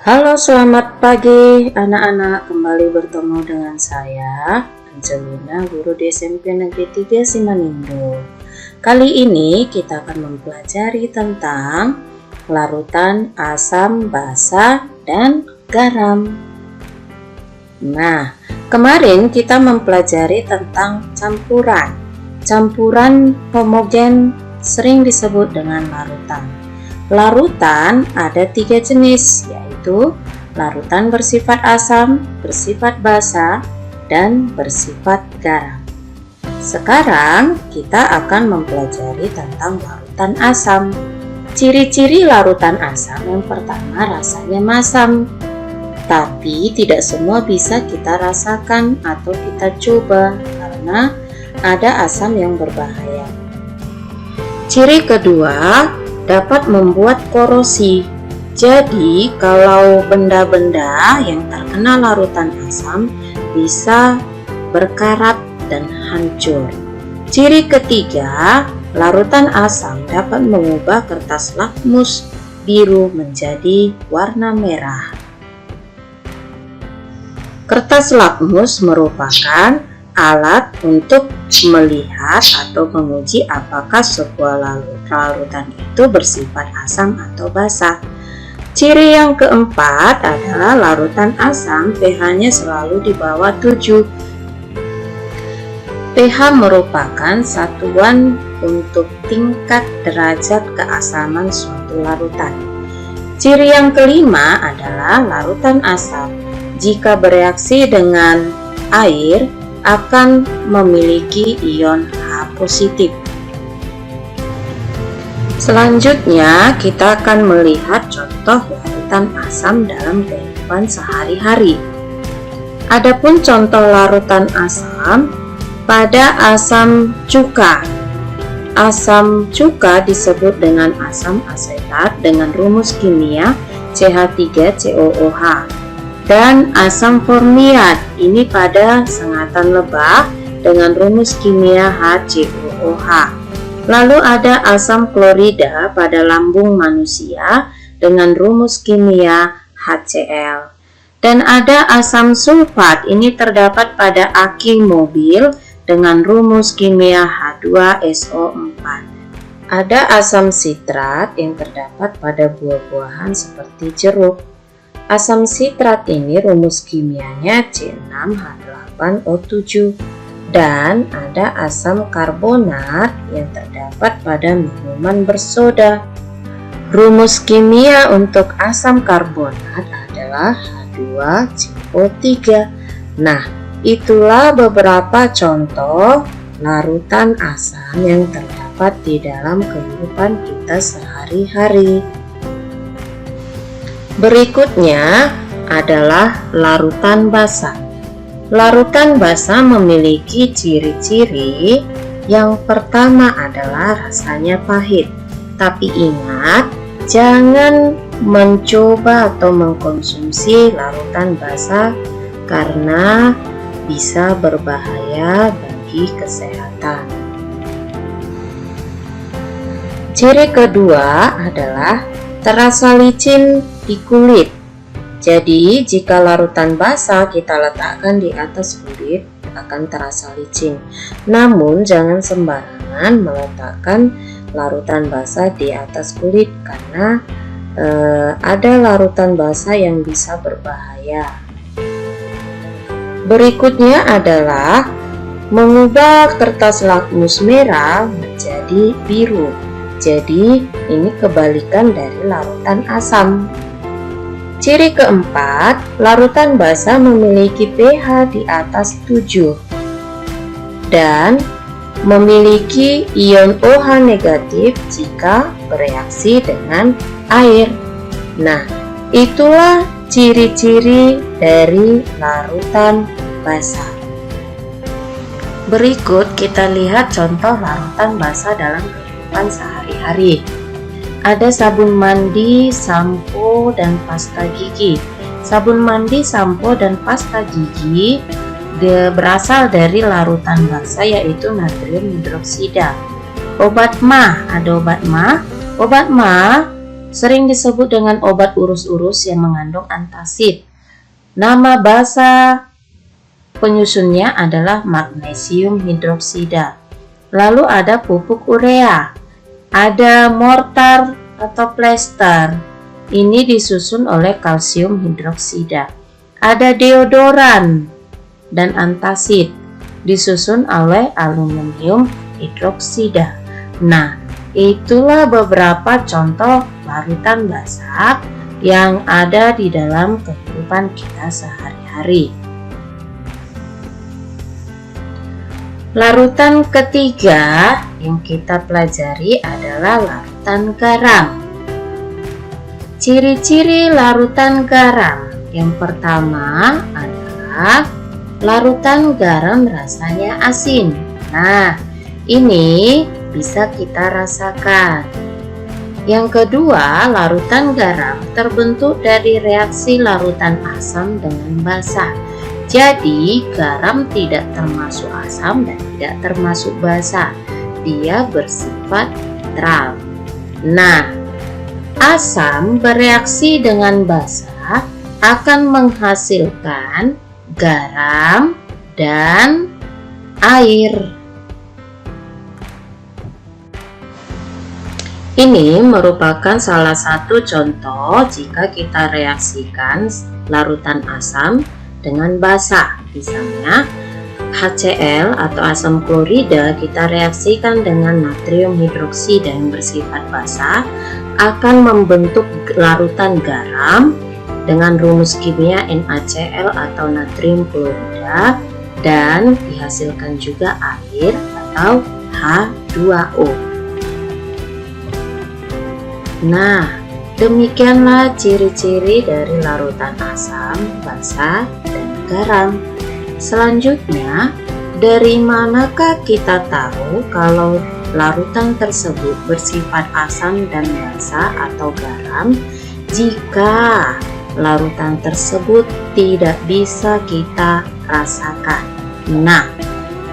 Halo, selamat pagi anak-anak. Kembali bertemu dengan saya, Angelina, guru di SMP Negeri 3 Simanindo. Kali ini kita akan mempelajari tentang larutan asam basa dan garam. Nah, kemarin kita mempelajari tentang campuran. Campuran homogen sering disebut dengan larutan. Larutan ada 3 jenis, yaitu larutan bersifat asam, bersifat basa, dan bersifat garam. Sekarang kita akan mempelajari tentang larutan asam. Ciri-ciri larutan asam yang pertama, rasanya masam. Tapi tidak semua bisa kita rasakan atau kita coba karena ada asam yang berbahaya. Ciri kedua, dapat membuat korosi. Jadi, kalau benda-benda yang terkena larutan asam bisa berkarat dan hancur. Ciri ketiga, larutan asam dapat mengubah kertas lakmus biru menjadi warna merah. Kertas lakmus merupakan alat untuk melihat atau menguji apakah sebuah larutan itu bersifat asam atau basa. Ciri yang keempat adalah larutan asam pH-nya selalu di bawah 7. pH merupakan satuan untuk tingkat derajat keasaman suatu larutan. Ciri yang kelima adalah larutan asam jika bereaksi dengan air akan memiliki ion H positif. Selanjutnya kita akan melihat contoh larutan asam dalam kehidupan sehari-hari. Adapun contoh larutan asam pada asam cuka. Asam cuka disebut dengan asam asetat dengan rumus kimia CH3COOH. Dan asam formiat ini pada sengatan lebah dengan rumus kimia HCOOH. Lalu ada asam klorida pada lambung manusia dengan rumus kimia HCl. Dan ada asam sulfat ini terdapat pada aki mobil dengan rumus kimia H2SO4. Ada asam sitrat yang terdapat pada buah-buahan seperti jeruk. Asam sitrat ini rumus kimianya C6H8O7 dan ada asam karbonat yang terdapat pada minuman bersoda. Rumus kimia untuk asam karbonat adalah H2CO3. Nah, itulah beberapa contoh larutan asam yang terdapat di dalam kehidupan kita sehari-hari. Berikutnya adalah larutan basa. Larutan basa memiliki ciri-ciri. Yang pertama adalah rasanya pahit. Tapi ingat, jangan mencoba atau mengkonsumsi larutan basa karena bisa berbahaya bagi kesehatan. Ciri kedua adalah terasa licin di kulit. Jadi, jika larutan basa kita letakkan di atas kulit, akan terasa licin. Namun, jangan sembarangan meletakkan larutan basa di atas kulit karena ada larutan basa yang bisa berbahaya. Berikutnya adalah mengubah kertas lakmus merah menjadi biru. Jadi, ini kebalikan dari larutan asam. Ciri keempat, larutan basa memiliki pH di atas 7 dan memiliki ion OH negatif jika bereaksi dengan air. Nah, itulah ciri-ciri dari larutan basa. Berikut kita lihat contoh larutan basa dalam kehidupan sehari-hari. Ada sabun mandi, sampo, dan pasta gigi. Sabun mandi, sampo, dan pasta gigi berasal dari larutan basa yaitu natrium hidroksida. Obat MAH, ada obat MAH. Obat MAH sering disebut dengan obat urus-urus yang mengandung antasid. Nama basa penyusunnya adalah magnesium hidroksida. Lalu ada pupuk urea, ada mortar atau plester. Ini disusun oleh kalsium hidroksida. Ada deodoran dan antasid, disusun oleh aluminium hidroksida. Nah, itulah beberapa contoh larutan basah yang ada di dalam kehidupan kita sehari-hari. Larutan ketiga yang kita pelajari adalah larutan garam. Ciri-ciri larutan garam yang pertama adalah larutan garam rasanya asin. Nah, ini bisa kita rasakan. Yang kedua, larutan garam terbentuk dari reaksi larutan asam dengan basa. Jadi, garam tidak termasuk asam dan tidak termasuk basa. Dia bersifat netral. Nah, asam bereaksi dengan basa akan menghasilkan garam dan air. Ini merupakan salah satu contoh jika kita reaksikan larutan asam dengan basa. Misalnya HCl atau asam klorida kita reaksikan dengan natrium hidroksida yang bersifat basa akan membentuk larutan garam dengan rumus kimia NaCl atau natrium klorida, dan dihasilkan juga air atau H2O. Nah, demikianlah ciri-ciri dari larutan asam, basa, dan garam. Selanjutnya, dari manakah kita tahu kalau larutan tersebut bersifat asam dan basa atau garam jika larutan tersebut tidak bisa kita rasakan? Nah,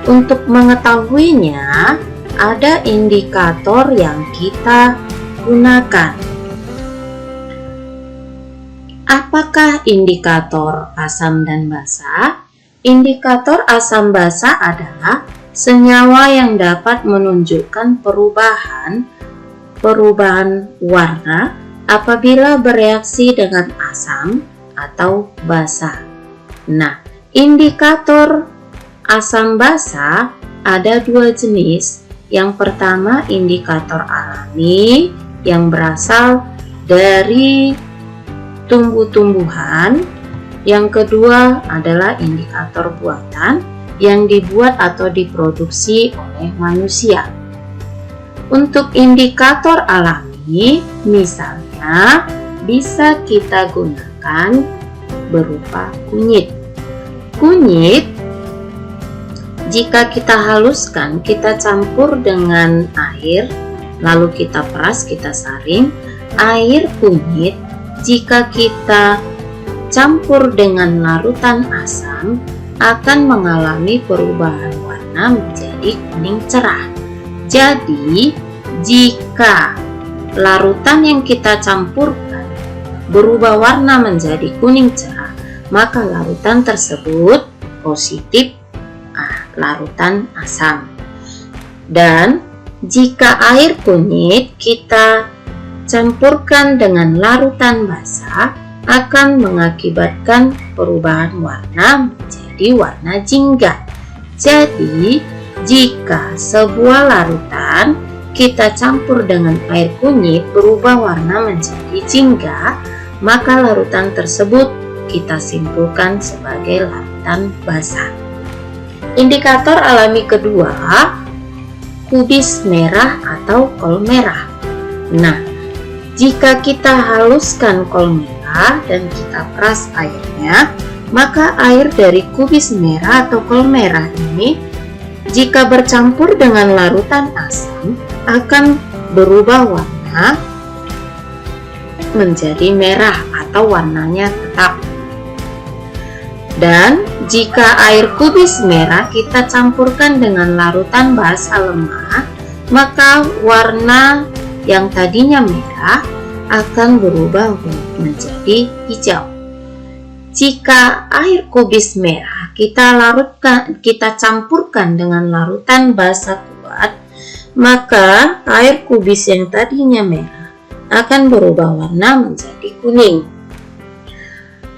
untuk mengetahuinya ada indikator yang kita gunakan. Apakah indikator asam dan basa? Indikator asam basa adalah senyawa yang dapat menunjukkan perubahan warna apabila bereaksi dengan asam atau basa. Nah, indikator asam basa ada dua jenis. Yang pertama, indikator alami yang berasal dari tumbuh-tumbuhan. Yang kedua adalah indikator buatan yang dibuat atau diproduksi oleh manusia. Untuk indikator alami, misalnya bisa kita gunakan berupa kunyit. Kunyit, jika kita haluskan, kita campur dengan air, lalu kita peras, kita saring. Air kunyit, jika kita campur dengan larutan asam, akan mengalami perubahan warna menjadi kuning cerah. Jadi, jika larutan yang kita campurkan berubah warna menjadi kuning cerah, maka larutan tersebut positif larutan asam. Dan jika air kunyit kita campurkan dengan larutan basa, akan mengakibatkan perubahan warna menjadi warna jingga. Jadi, jika sebuah larutan kita campur dengan air kunyit berubah warna menjadi jingga, maka larutan tersebut kita simpulkan sebagai larutan basa. Indikator alami kedua, kubis merah atau kol merah. Nah, jika kita haluskan kol merah dan kita peras airnya, maka air dari kubis merah atau kol merah ini jika bercampur dengan larutan asam akan berubah warna menjadi merah atau warnanya tetap. Dan jika air kubis merah kita campurkan dengan larutan basa lemah, maka warna yang tadinya merah akan berubah menjadi hijau. Jika air kubis merah kita campurkan dengan larutan basa kuat, maka air kubis yang tadinya merah akan berubah warna menjadi kuning.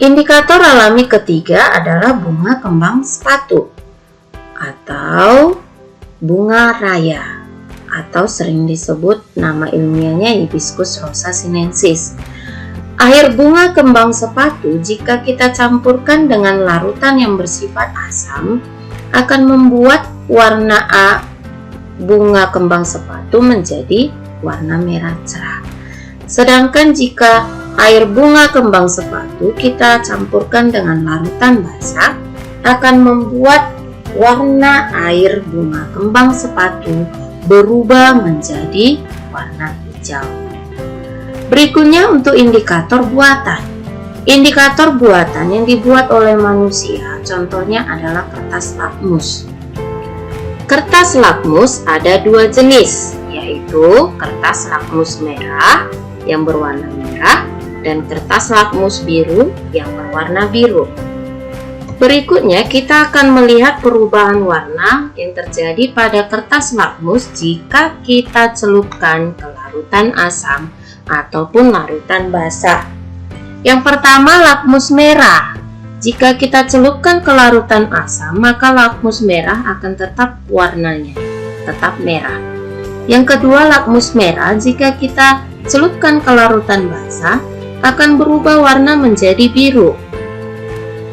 Indikator alami ketiga adalah bunga kembang sepatu atau bunga raya, atau sering disebut nama ilmiahnya Hibiscus rosa sinensis. Air bunga kembang sepatu jika kita campurkan dengan larutan yang bersifat asam akan membuat warna bunga kembang sepatu menjadi warna merah cerah. Sedangkan jika air bunga kembang sepatu kita campurkan dengan larutan basah akan membuat warna air bunga kembang sepatu berubah menjadi warna hijau. Berikutnya untuk indikator buatan. Indikator buatan yang dibuat oleh manusia contohnya adalah kertas lakmus. Kertas lakmus ada dua jenis, yaitu kertas lakmus merah yang berwarna merah dan kertas lakmus biru yang berwarna biru. Berikutnya kita akan melihat perubahan warna yang terjadi pada kertas lakmus jika kita celupkan ke larutan asam ataupun larutan basah. Yang pertama, lakmus merah. Jika kita celupkan ke larutan asam, maka lakmus merah akan tetap warnanya, tetap merah. Yang kedua, lakmus merah jika kita celupkan ke larutan basah akan berubah warna menjadi biru.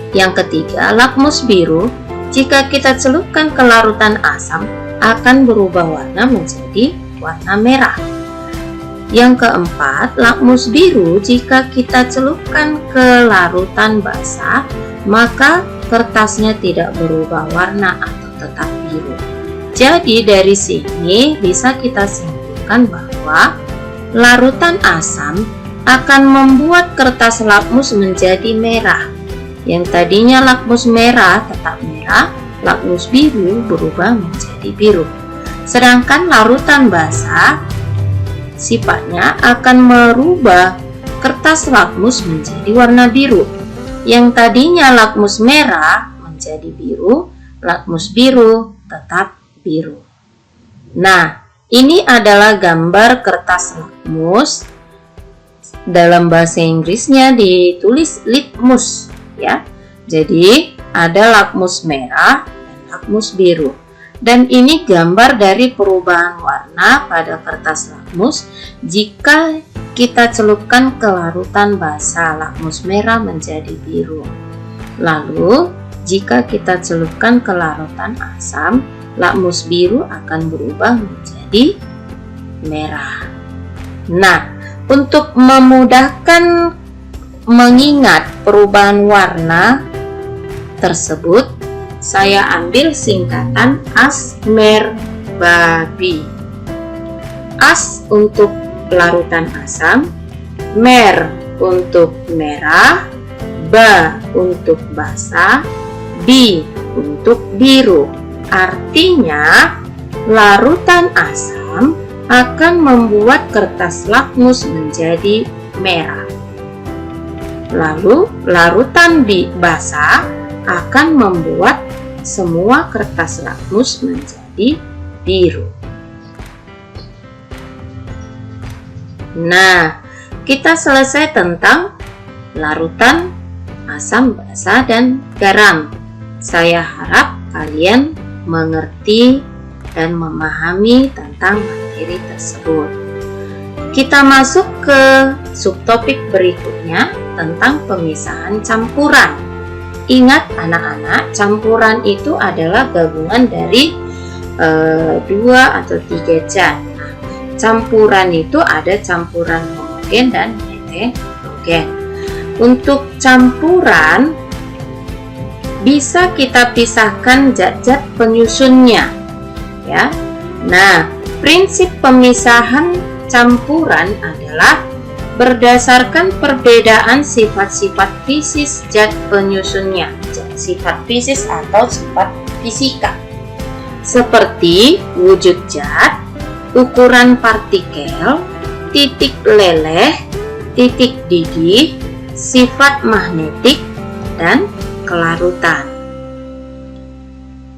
Yang ketiga, lakmus biru jika kita celupkan ke larutan asam akan berubah warna menjadi warna merah. Yang keempat, lakmus biru jika kita celupkan ke larutan basah maka kertasnya tidak berubah warna atau tetap biru. Jadi dari sini bisa kita simpulkan bahwa larutan asam akan membuat kertas lakmus menjadi merah. Yang tadinya lakmus merah tetap merah, lakmus biru berubah menjadi biru. Sedangkan larutan basah sifatnya akan merubah kertas lakmus menjadi warna biru. Yang tadinya lakmus merah menjadi biru, lakmus biru tetap biru. Nah, ini adalah gambar kertas lakmus. Dalam bahasa Inggrisnya ditulis litmus. Ya, jadi ada lakmus merah dan lakmus biru, dan ini gambar dari perubahan warna pada kertas lakmus jika kita celupkan ke larutan basah. Lakmus merah menjadi biru, lalu jika kita celupkan ke larutan asam, lakmus biru akan berubah menjadi merah. Nah, untuk memudahkan mengingat perubahan warna tersebut, saya ambil singkatan AS, MER, BABI. AS untuk larutan asam, MER untuk merah, BA untuk basah, BI untuk biru. Artinya, larutan asam akan membuat kertas lakmus menjadi merah. Lalu larutan basah akan membuat semua kertas lakmus menjadi biru. Nah, kita selesai tentang larutan asam basa dan garam. Saya harap kalian mengerti dan memahami tentang materi tersebut. Kita masuk ke subtopik berikutnya tentang pemisahan campuran. Ingat anak-anak, campuran itu adalah gabungan dari 2 atau 3 zat. Nah, campuran itu ada campuran homogen dan heterogen. Untuk campuran bisa kita pisahkan zat-zat penyusunnya, ya. Nah, prinsip pemisahan campuran adalah berdasarkan perbedaan sifat-sifat fisis zat penyusunnya, sifat fisis atau sifat fisika, seperti wujud zat, ukuran partikel, titik leleh, titik didih, sifat magnetik, dan kelarutan.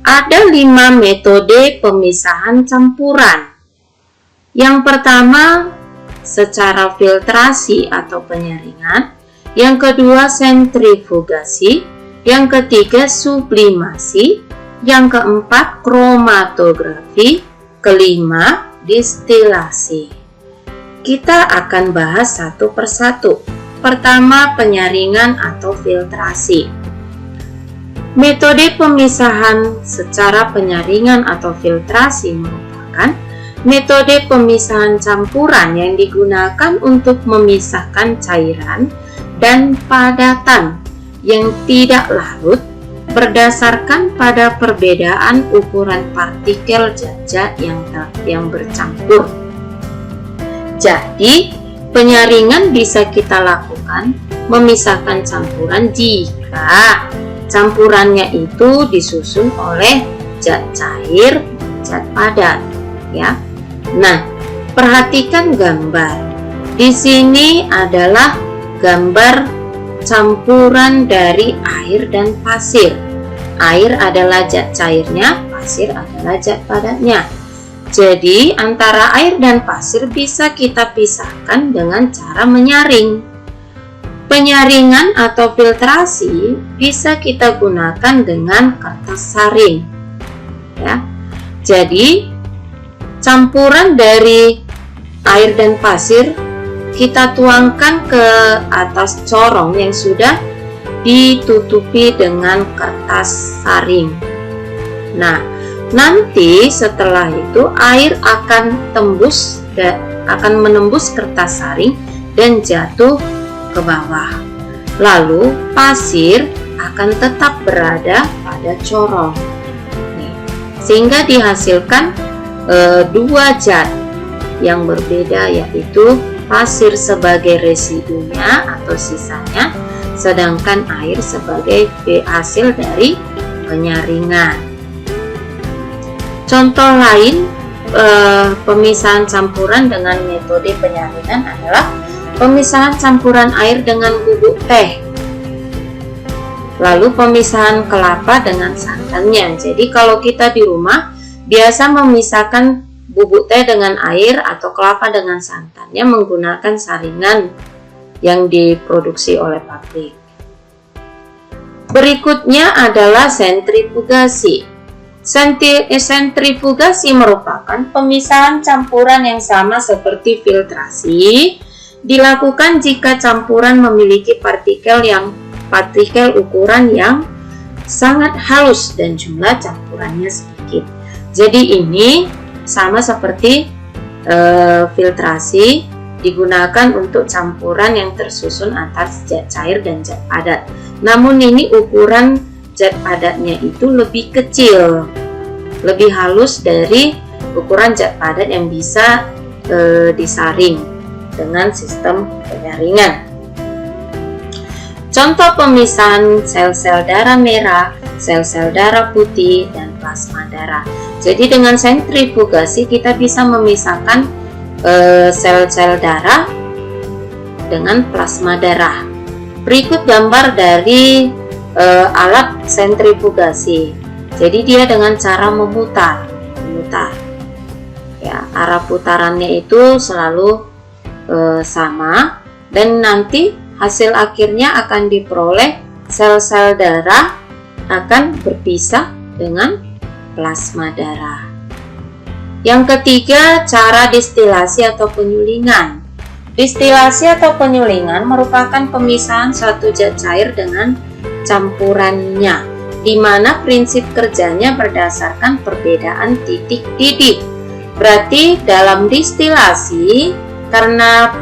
Ada 5 metode pemisahan campuran. Yang pertama, secara filtrasi atau penyaringan. Yang kedua, sentrifugasi. Yang ketiga, sublimasi. Yang keempat, kromatografi. Kelima, distilasi. Kita akan bahas satu persatu. Pertama, penyaringan atau filtrasi. Metode pemisahan secara penyaringan atau filtrasi merupakan metode pemisahan campuran yang digunakan untuk memisahkan cairan dan padatan yang tidak larut berdasarkan pada perbedaan ukuran partikel zat-zat yang bercampur. Jadi, penyaringan bisa kita lakukan memisahkan campuran jika campurannya itu disusun oleh zat cair, zat padat, ya. Nah, perhatikan gambar. Di sini adalah gambar campuran dari air dan pasir. Air adalah zat cairnya, pasir adalah zat padatnya. Jadi, antara air dan pasir bisa kita pisahkan dengan cara menyaring. Penyaringan atau filtrasi bisa kita gunakan dengan kertas saring. Ya. Jadi, campuran dari air dan pasir kita tuangkan ke atas corong yang sudah ditutupi dengan kertas saring. Nah, nanti setelah itu air akan menembus kertas saring dan jatuh ke bawah. Lalu pasir akan tetap berada pada corong. Sehingga dihasilkan dua zat yang berbeda, yaitu pasir sebagai residunya atau sisanya, sedangkan air sebagai hasil dari penyaringan. Contoh lain pemisahan campuran dengan metode penyaringan adalah pemisahan campuran air dengan bubuk teh, lalu pemisahan kelapa dengan santannya. Jadi kalau kita di rumah biasa memisahkan bubuk teh dengan air atau kelapa dengan santannya menggunakan saringan yang diproduksi oleh pabrik. Berikutnya adalah sentrifugasi. Sentrifugasi merupakan pemisahan campuran yang sama seperti filtrasi, dilakukan jika campuran memiliki partikel ukuran yang sangat halus dan jumlah campurannya sedikit. Jadi ini sama seperti filtrasi, digunakan untuk campuran yang tersusun atas zat cair dan zat padat. Namun ini ukuran zat padatnya itu lebih kecil, lebih halus dari ukuran zat padat yang bisa disaring dengan sistem penyaringan. Contoh pemisahan sel-sel darah merah, sel-sel darah putih, dan plasma darah. Jadi dengan sentrifugasi kita bisa memisahkan sel-sel darah dengan plasma darah. Berikut gambar dari alat sentrifugasi. Jadi dia dengan cara memutar. Ya, arah putarannya itu selalu sama, dan nanti hasil akhirnya akan diperoleh sel-sel darah akan berpisah dengan plasma darah. Yang ketiga, cara distilasi atau penyulingan. Distilasi atau penyulingan merupakan pemisahan suatu zat cair dengan campurannya, di mana prinsip kerjanya berdasarkan perbedaan titik didih. Berarti dalam distilasi, karena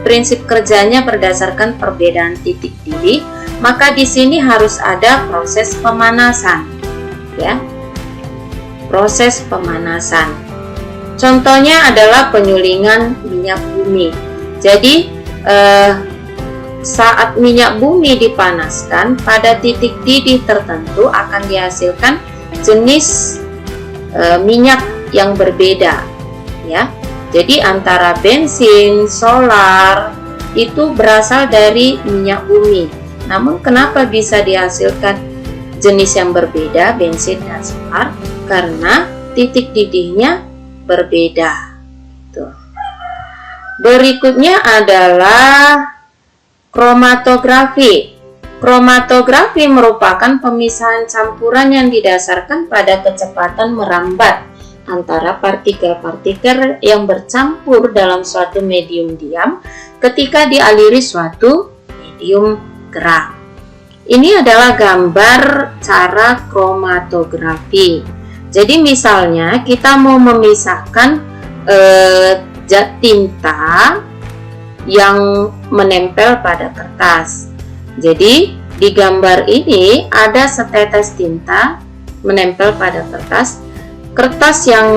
prinsip kerjanya berdasarkan perbedaan titik didih, maka di sini harus ada proses pemanasan, ya. Proses pemanasan. Contohnya adalah penyulingan minyak bumi. Jadi saat minyak bumi dipanaskan, pada titik didih tertentu akan dihasilkan jenis minyak yang berbeda, ya. Jadi antara bensin, solar, itu berasal dari minyak bumi. Namun kenapa bisa dihasilkan jenis yang berbeda, bensin dan solar? Karena titik didihnya berbeda. Tuh. Berikutnya adalah kromatografi. Kromatografi merupakan pemisahan campuran yang didasarkan pada kecepatan merambat antara partikel-partikel yang bercampur dalam suatu medium diam ketika dialiri suatu medium gerak. Ini adalah gambar cara kromatografi. Jadi misalnya kita mau memisahkan zat tinta yang menempel pada kertas. Jadi di gambar ini ada setetes tinta menempel pada kertas. Kertas yang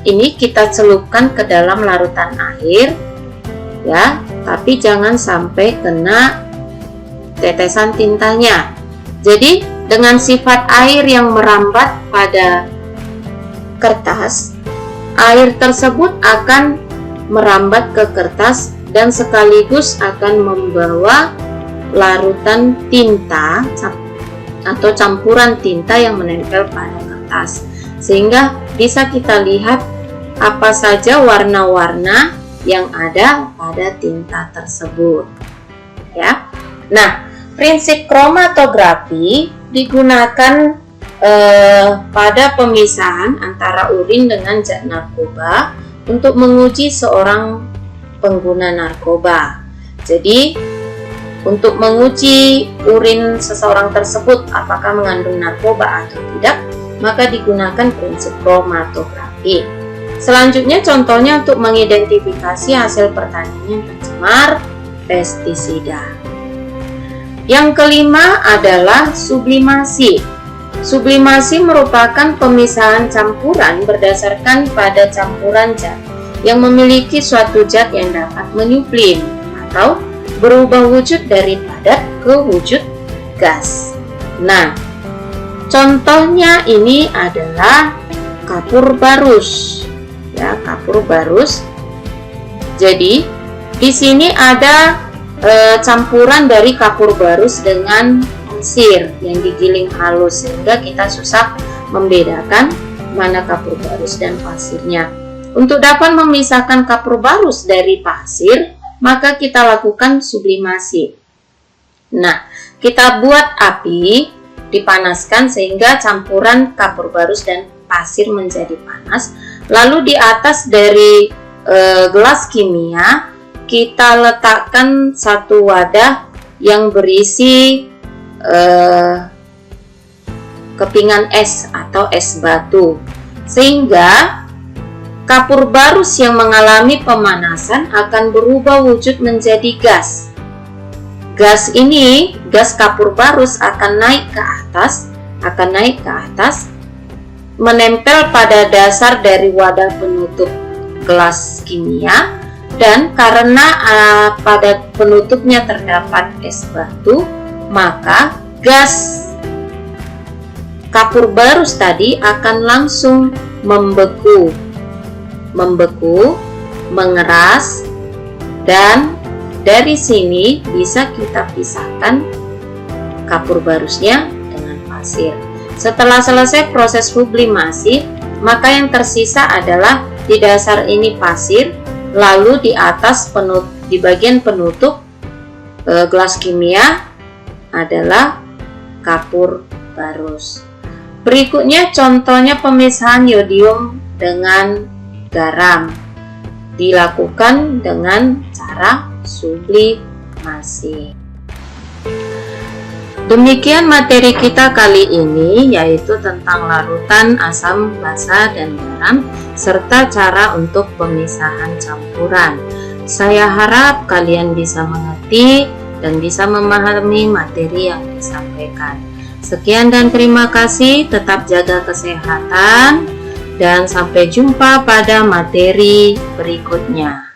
ini kita celupkan ke dalam larutan air, ya, tapi jangan sampai kena tetesan tintanya. Jadi dengan sifat air yang merambat pada kertas, air tersebut akan merambat ke kertas dan sekaligus akan membawa larutan tinta atau campuran tinta yang menempel pada kertas, sehingga bisa kita lihat apa saja warna-warna yang ada pada tinta tersebut, ya. Nah, prinsip kromatografi digunakan pada pemisahan antara urin dengan zat narkoba untuk menguji seorang pengguna narkoba. Jadi untuk menguji urin seseorang tersebut apakah mengandung narkoba atau tidak, maka digunakan prinsip kromatografi. Selanjutnya contohnya untuk mengidentifikasi hasil pertanian yang tercemar pestisida. Yang kelima adalah sublimasi. Sublimasi merupakan pemisahan campuran berdasarkan pada campuran zat yang memiliki suatu zat yang dapat menyublim atau berubah wujud dari padat ke wujud gas. Nah, contohnya ini adalah kapur barus, ya, kapur barus. Jadi di sini ada campuran dari kapur barus dengan pasir yang digiling halus, sehingga kita susah membedakan mana kapur barus dan pasirnya. Untuk dapat memisahkan kapur barus dari pasir, maka kita lakukan sublimasi. Nah, kita buat api, dipanaskan sehingga campuran kapur barus dan pasir menjadi panas. Lalu di atas dari gelas kimia, kita letakkan satu wadah yang berisi kepingan es atau es batu, sehingga kapur barus yang mengalami pemanasan akan berubah wujud menjadi gas. Gas ini, gas kapur barus akan naik ke atas, menempel pada dasar dari wadah penutup gelas kimia, dan karena pada penutupnya terdapat es batu, maka gas kapur barus tadi akan langsung membeku, mengeras, dan dari sini bisa kita pisahkan kapur barusnya dengan pasir. Setelah selesai proses sublimasi, maka yang tersisa adalah di dasar ini pasir, lalu di atas di bagian penutup gelas kimia adalah kapur barus. Berikutnya contohnya pemisahan yodium dengan garam dilakukan dengan cara sublimasi. Demikian materi kita kali ini, yaitu tentang larutan asam basa dan garam serta cara untuk pemisahan campuran. Saya harap kalian bisa mengerti dan bisa memahami materi yang disampaikan. Sekian dan terima kasih, tetap jaga kesehatan dan sampai jumpa pada materi berikutnya.